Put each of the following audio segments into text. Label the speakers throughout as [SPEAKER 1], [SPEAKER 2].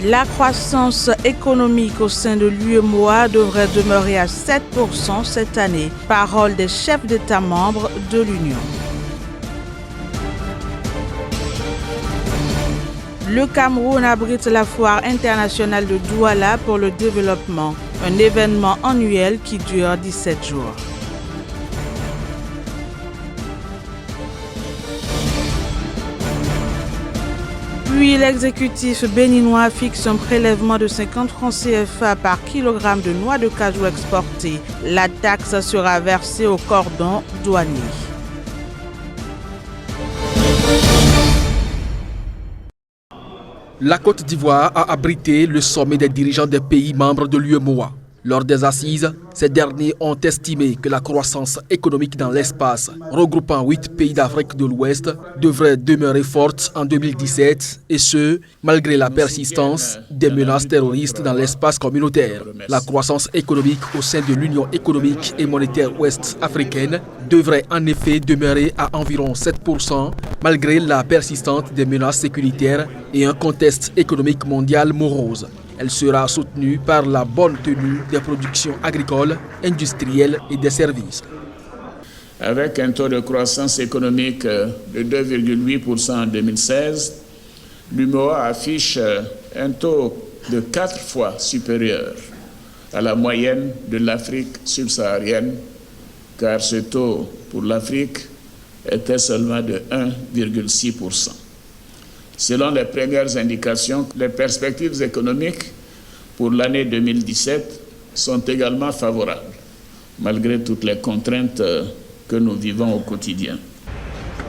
[SPEAKER 1] La croissance économique au sein de l'UEMOA devrait demeurer à 7% cette année. Parole des chefs d'État membres de l'Union. Le Cameroun abrite la foire internationale de Douala pour le développement, un événement annuel qui dure 17 jours. Puis l'exécutif béninois fixe un prélèvement de 50 francs CFA par kilogramme de noix de cajou exportée. La taxe sera versée au cordon douanier.
[SPEAKER 2] La Côte d'Ivoire a abrité le sommet des dirigeants des pays membres de l'UEMOA. Lors des assises, ces derniers ont estimé que la croissance économique dans l'espace, regroupant 8 pays d'Afrique de l'Ouest, devrait demeurer forte en 2017, et ce, malgré la persistance des menaces terroristes dans l'espace communautaire. La croissance économique au sein de l'Union économique et monétaire ouest-africaine devrait en effet demeurer à environ 7%, malgré la persistance des menaces sécuritaires et un contexte économique mondial morose. Elle sera soutenue par la bonne tenue des productions agricoles, industrielles et des services.
[SPEAKER 3] Avec un taux de croissance économique de 2,8% en 2016, l'UEMOA affiche un taux de 4 fois supérieur à la moyenne de l'Afrique subsaharienne, car ce taux pour l'Afrique était seulement de 1,6%. Selon les premières indications, les perspectives économiques pour l'année 2017 sont également favorables, malgré toutes les contraintes que nous vivons au quotidien.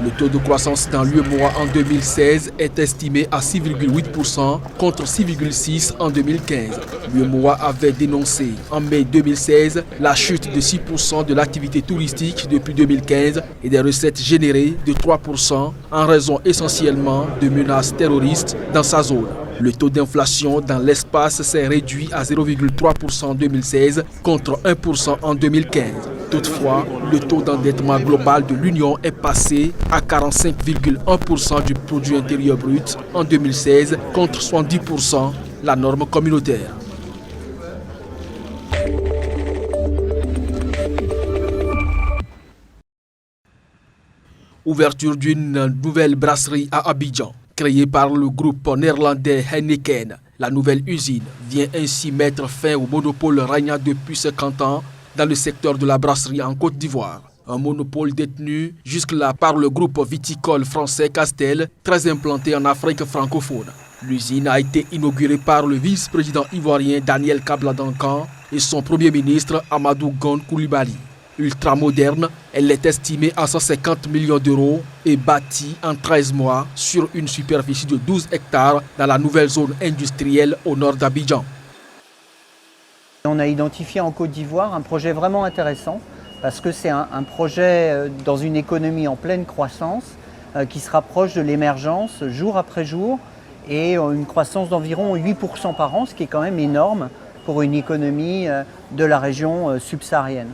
[SPEAKER 2] Le taux de croissance dans l'UEMOA en 2016 est estimé à 6,8% contre 6,6% en 2015. L'UEMOA avait dénoncé en mai 2016 la chute de 6% de l'activité touristique depuis 2015 et des recettes générées de 3% en raison essentiellement de menaces terroristes dans sa zone. Le taux d'inflation dans l'espace s'est réduit à 0,3% en 2016 contre 1% en 2015. Toutefois, le taux d'endettement global de l'Union est passé à 45,1% du produit intérieur brut en 2016 contre 70%, la norme communautaire. Ouverture d'une nouvelle brasserie à Abidjan. Créée par le groupe néerlandais Heineken, la nouvelle usine vient ainsi mettre fin au monopole régnant depuis 50 ans dans le secteur de la brasserie en Côte d'Ivoire. Un monopole détenu jusque-là par le groupe viticole français Castel, très implanté en Afrique francophone. L'usine a été inaugurée par le vice-président ivoirien Daniel Kabla-Dankan et son premier ministre Amadou Gon Coulibaly. Ultramoderne, elle est estimée à 150 millions d'euros et bâtie en 13 mois sur une superficie de 12 hectares dans la nouvelle zone industrielle au nord d'Abidjan.
[SPEAKER 4] On a identifié en Côte d'Ivoire un projet vraiment intéressant parce que c'est un projet dans une économie en pleine croissance qui se rapproche de l'émergence jour après jour et une croissance d'environ 8% par an, ce qui est quand même énorme pour une économie de la région subsaharienne.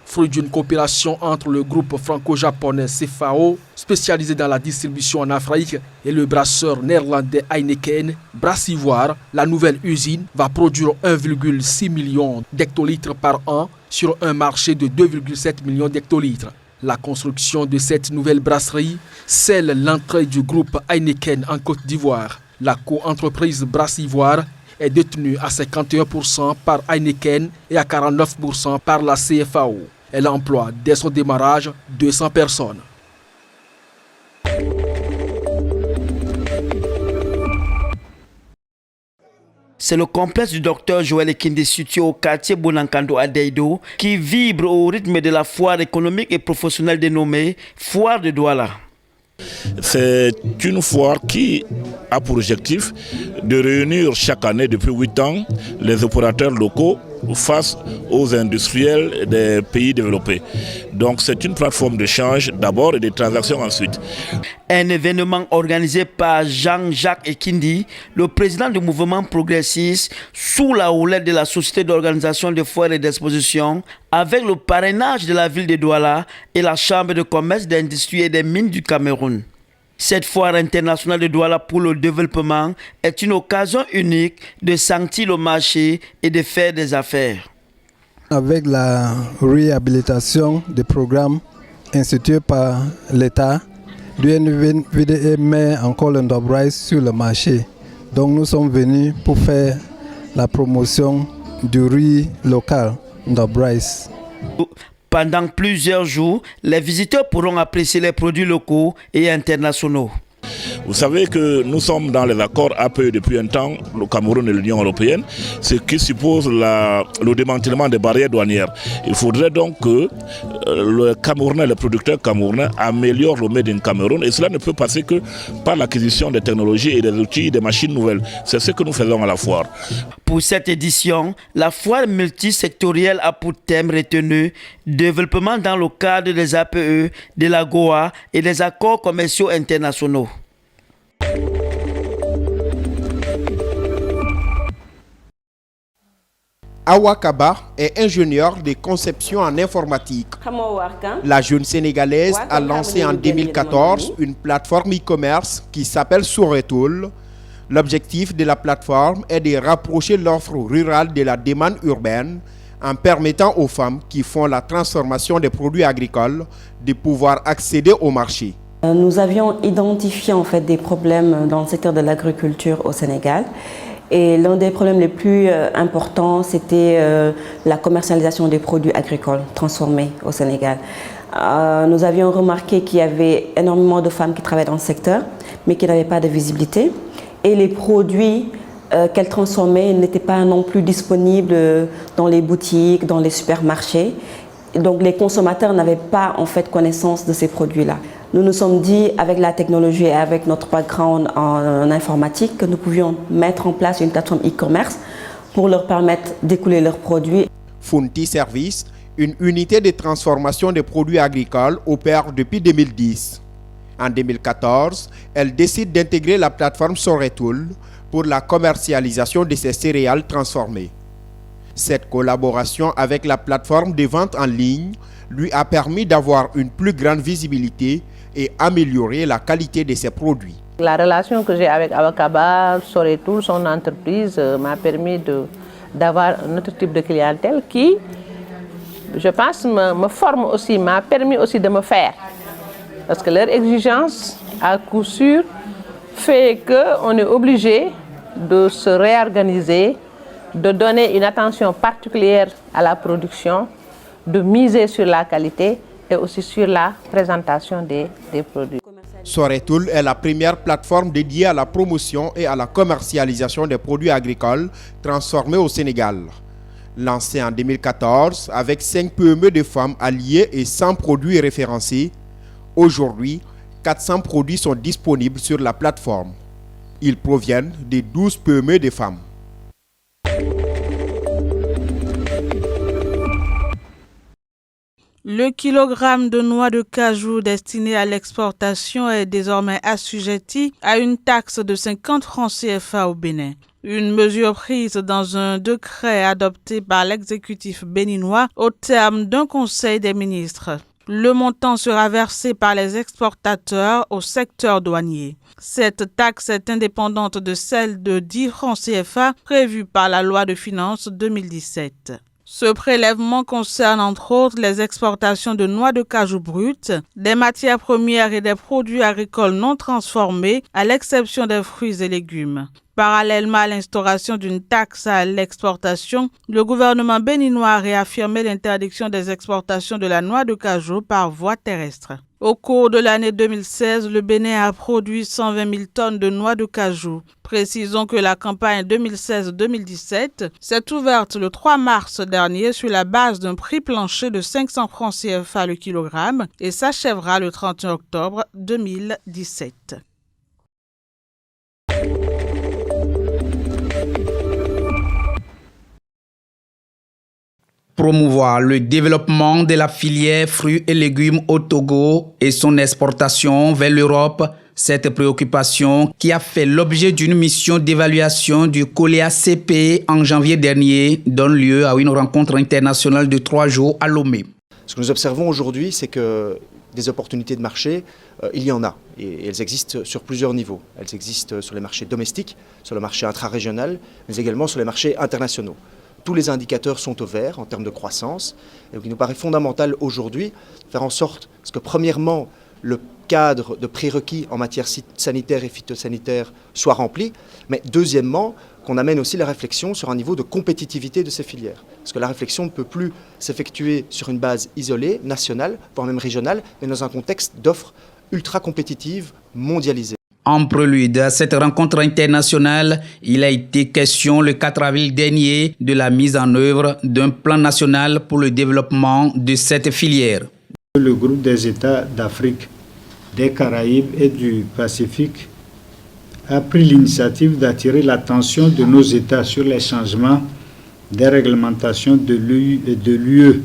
[SPEAKER 2] Fruit d'une coopération entre le groupe franco-japonais CFAO, spécialisé dans la distribution en Afrique, et le brasseur néerlandais Heineken, Brassivoire, la nouvelle usine va produire 1,6 million d'hectolitres par an sur un marché de 2,7 millions d'hectolitres. La construction de cette nouvelle brasserie scelle l'entrée du groupe Heineken en Côte d'Ivoire. La co-entreprise Brassivoire est détenue à 51% par Heineken et à 49% par la CFAO. Elle emploie dès son démarrage 200 personnes.
[SPEAKER 5] C'est le complexe du docteur Joël Ekinde situé au quartier Bonankando à Deido qui vibre au rythme de la foire économique et professionnelle dénommée Foire de Douala.
[SPEAKER 6] C'est une foire qui a pour objectif de réunir chaque année depuis 8 ans les opérateurs locaux face aux industriels des pays développés. Donc c'est une plateforme d'échange d'abord et de transactions ensuite.
[SPEAKER 5] Un événement organisé par Jean-Jacques Ekindi, le président du mouvement progressiste, sous la houlette de la Société d'organisation de foires et d'expositions, avec le parrainage de la ville de Douala et la Chambre de commerce, d'industrie et des mines du Cameroun. Cette foire internationale de Douala pour le développement est une occasion unique de sentir le marché et de faire des affaires.
[SPEAKER 7] Avec la réhabilitation des programmes institués par l'État, l'UNVDE met encore le Ndop sur le marché. Donc nous sommes venus pour faire la promotion du riz local Ndop.
[SPEAKER 5] Pendant plusieurs jours, les visiteurs pourront apprécier les produits locaux et internationaux.
[SPEAKER 6] Vous savez que nous sommes dans les accords APE depuis un temps, le Cameroun et l'Union européenne, ce qui suppose le démantèlement des barrières douanières. Il faudrait donc que le Camerounais, les producteurs camerounais améliorent le Made in Cameroun, et cela ne peut passer que par l'acquisition des technologies et des outils, des machines nouvelles. C'est ce que nous faisons à la foire.
[SPEAKER 5] Pour cette édition, la foire multisectorielle a pour thème retenu « Développement dans le cadre des APE, de la GOA et des accords commerciaux internationaux ».
[SPEAKER 8] Awa Kaba est ingénieure de conception en informatique. La jeune Sénégalaise a lancé en 2014 une plateforme e-commerce qui s'appelle Souretoul. L'objectif de la plateforme est de rapprocher l'offre rurale de la demande urbaine en permettant aux femmes qui font la transformation des produits agricoles de pouvoir accéder au marché.
[SPEAKER 9] Nous avions identifié en fait des problèmes dans le secteur de l'agriculture au Sénégal. Et l'un des problèmes les plus importants, c'était la commercialisation des produits agricoles transformés au Sénégal. Nous avions remarqué qu'il y avait énormément de femmes qui travaillaient dans le secteur, mais qui n'avaient pas de visibilité. Et les produits qu'elles transformaient n'étaient pas non plus disponibles dans les boutiques, dans les supermarchés. Donc les consommateurs n'avaient pas en fait connaissance de ces produits-là. Nous nous sommes dit, avec la technologie et avec notre background en informatique, que nous pouvions mettre en place une plateforme e-commerce pour leur permettre d'écouler leurs produits.
[SPEAKER 8] Funti Service, une unité de transformation des produits agricoles, opère depuis 2010. En 2014, elle décide d'intégrer la plateforme Souretoul pour la commercialisation de ces céréales transformées. Cette collaboration avec la plateforme de vente en ligne lui a permis d'avoir une plus grande visibilité et améliorer la qualité de ses produits.
[SPEAKER 10] La relation que j'ai avec Awa Kaba, Souretoul, son entreprise, m'a permis d'avoir un autre type de clientèle qui, je pense, me forme aussi, m'a permis aussi de me faire. Parce que leur exigence, à coup sûr, fait qu'on est obligé de se réorganiser, de donner une attention particulière à la production, de miser sur la qualité et aussi sur la présentation des produits.
[SPEAKER 8] Souretoul est la première plateforme dédiée à la promotion et à la commercialisation des produits agricoles transformés au Sénégal. Lancée en 2014 avec 5 PME de femmes alliées et 100 produits référencés, aujourd'hui, 400 produits sont disponibles sur la plateforme. Ils proviennent de 12 PME de femmes.
[SPEAKER 1] Le kilogramme de noix de cajou destiné à l'exportation est désormais assujetti à une taxe de 50 francs CFA au Bénin. Une mesure prise dans un décret adopté par l'exécutif béninois au terme d'un conseil des ministres. Le montant sera versé par les exportateurs au secteur douanier. Cette taxe est indépendante de celle de 10 francs CFA prévue par la loi de finances 2017. Ce prélèvement concerne entre autres les exportations de noix de cajou brutes, des matières premières et des produits agricoles non transformés, à l'exception des fruits et légumes. Parallèlement à l'instauration d'une taxe à l'exportation, le gouvernement béninois a réaffirmé l'interdiction des exportations de la noix de cajou par voie terrestre. Au cours de l'année 2016, le Bénin a produit 120 000 tonnes de noix de cajou. Précisons que la campagne 2016-2017 s'est ouverte le 3 mars dernier sur la base d'un prix plancher de 500 francs CFA le kilogramme et s'achèvera le 31 octobre 2017.
[SPEAKER 11] Promouvoir le développement de la filière fruits et légumes au Togo et son exportation vers l'Europe, cette préoccupation qui a fait l'objet d'une mission d'évaluation du COLEA-CP en janvier dernier donne lieu à une rencontre internationale de 3 jours à Lomé.
[SPEAKER 12] Ce que nous observons aujourd'hui, c'est que des opportunités de marché, il y en a. Et elles existent sur plusieurs niveaux. Elles existent sur les marchés domestiques, sur le marché intra-régional, mais également sur les marchés internationaux. Tous les indicateurs sont au vert en termes de croissance. Et donc il nous paraît fondamental aujourd'hui de faire en sorte que, premièrement, le cadre de prérequis en matière sanitaire et phytosanitaire soit rempli, mais deuxièmement, qu'on amène aussi la réflexion sur un niveau de compétitivité de ces filières. Parce que la réflexion ne peut plus s'effectuer sur une base isolée, nationale, voire même régionale, mais dans un contexte d'offres ultra compétitives, mondialisées.
[SPEAKER 11] En prélude à cette rencontre internationale, il a été question le 4 avril dernier de la mise en œuvre d'un plan national pour le développement de cette filière.
[SPEAKER 13] Le groupe des États d'Afrique, des Caraïbes et du Pacifique a pris l'initiative d'attirer l'attention de nos États sur les changements des réglementations de l'UE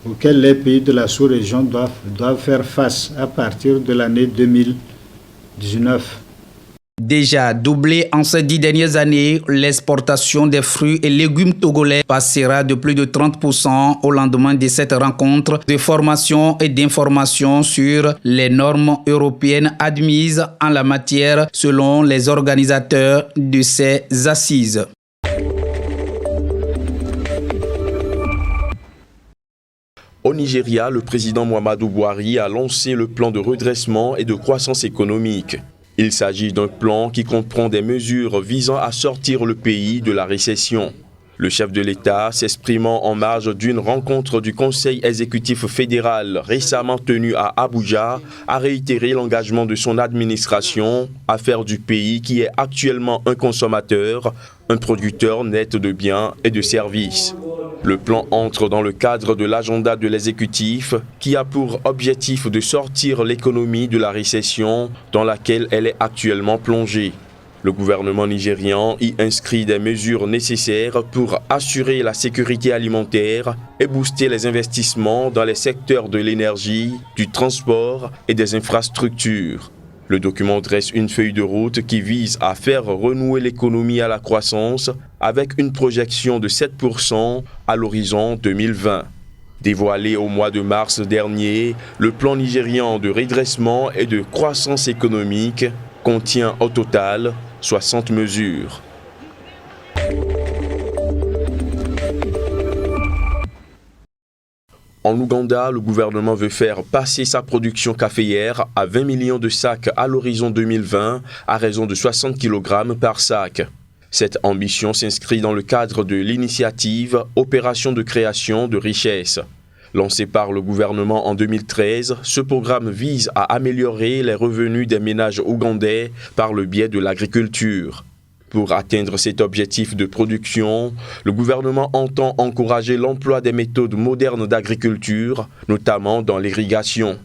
[SPEAKER 13] auxquels les pays de la sous-région doivent faire face à partir de l'année 2019.
[SPEAKER 11] Déjà doublé en ces 10 dernières années, l'exportation des fruits et légumes togolais passera de plus de 30% au lendemain de cette rencontre de formation et d'information sur les normes européennes admises en la matière selon les organisateurs de ces assises.
[SPEAKER 14] Au Nigeria, le président Muhammadu Buhari a lancé le plan de redressement et de croissance économique. Il s'agit d'un plan qui comprend des mesures visant à sortir le pays de la récession. Le chef de l'État, s'exprimant en marge d'une rencontre du Conseil exécutif fédéral récemment tenue à Abuja, a réitéré l'engagement de son administration à faire du pays, qui est actuellement un consommateur, un producteur net de biens et de services. Le plan entre dans le cadre de l'agenda de l'exécutif qui a pour objectif de sortir l'économie de la récession dans laquelle elle est actuellement plongée. Le gouvernement nigérian y inscrit des mesures nécessaires pour assurer la sécurité alimentaire et booster les investissements dans les secteurs de l'énergie, du transport et des infrastructures. Le document dresse une feuille de route qui vise à faire renouer l'économie à la croissance avec une projection de 7% à l'horizon 2020. Dévoilé au mois de mars dernier, le plan nigérian de redressement et de croissance économique contient au total 60 mesures. En Ouganda, le gouvernement veut faire passer sa production caféière à 20 millions de sacs à l'horizon 2020 à raison de 60 kg par sac. Cette ambition s'inscrit dans le cadre de l'initiative Opération de création de richesse. Lancé par le gouvernement en 2013, ce programme vise à améliorer les revenus des ménages ougandais par le biais de l'agriculture. Pour atteindre cet objectif de production, le gouvernement entend encourager l'emploi des méthodes modernes d'agriculture, notamment dans l'irrigation.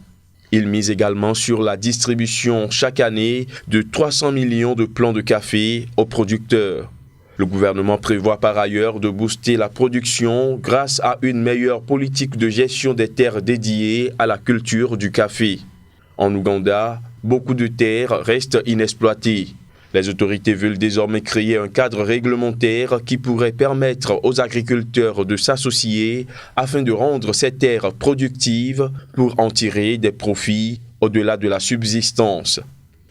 [SPEAKER 14] Il mise également sur la distribution chaque année de 300 millions de plants de café aux producteurs. Le gouvernement prévoit par ailleurs de booster la production grâce à une meilleure politique de gestion des terres dédiées à la culture du café. En Ouganda, beaucoup de terres restent inexploitées. Les autorités veulent désormais créer un cadre réglementaire qui pourrait permettre aux agriculteurs de s'associer afin de rendre ces terres productives pour en tirer des profits au-delà de la subsistance.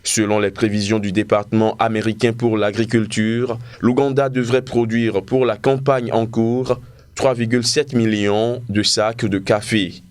[SPEAKER 14] Selon les prévisions du département américain pour l'agriculture, l'Ouganda devrait produire pour la campagne en cours 3,7 millions de sacs de café.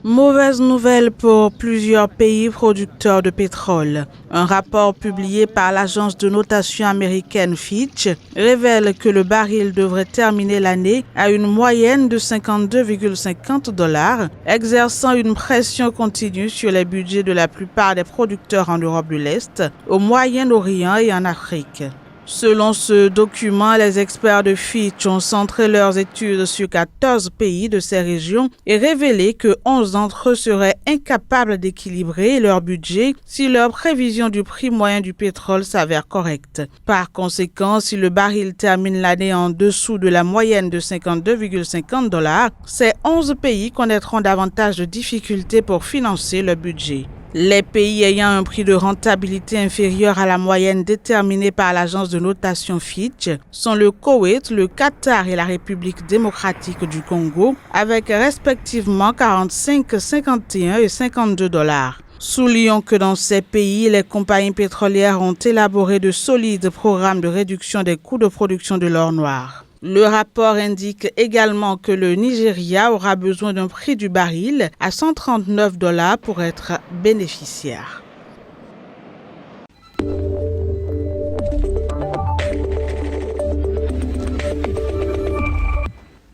[SPEAKER 1] Mauvaise nouvelle pour plusieurs pays producteurs de pétrole. Un rapport publié par l'agence de notation américaine Fitch révèle que le baril devrait terminer l'année à une moyenne de 52,50 $, exerçant une pression continue sur les budgets de la plupart des producteurs en Europe de l'Est, au Moyen-Orient et en Afrique. Selon ce document, les experts de Fitch ont centré leurs études sur 14 pays de ces régions et révélé que 11 d'entre eux seraient incapables d'équilibrer leur budget si leur prévision du prix moyen du pétrole s'avère correcte. Par conséquent, si le baril termine l'année en dessous de la moyenne de 52,50 $, ces 11 pays connaîtront davantage de difficultés pour financer leur budget. Les pays ayant un prix de rentabilité inférieur à la moyenne déterminée par l'agence de notation Fitch sont le Koweït, le Qatar et la République démocratique du Congo, avec respectivement 45, 51 et 52 $. Soulignons que dans ces pays, les compagnies pétrolières ont élaboré de solides programmes de réduction des coûts de production de l'or noir. Le rapport indique également que le Nigeria aura besoin d'un prix du baril à 139 $ pour être bénéficiaire.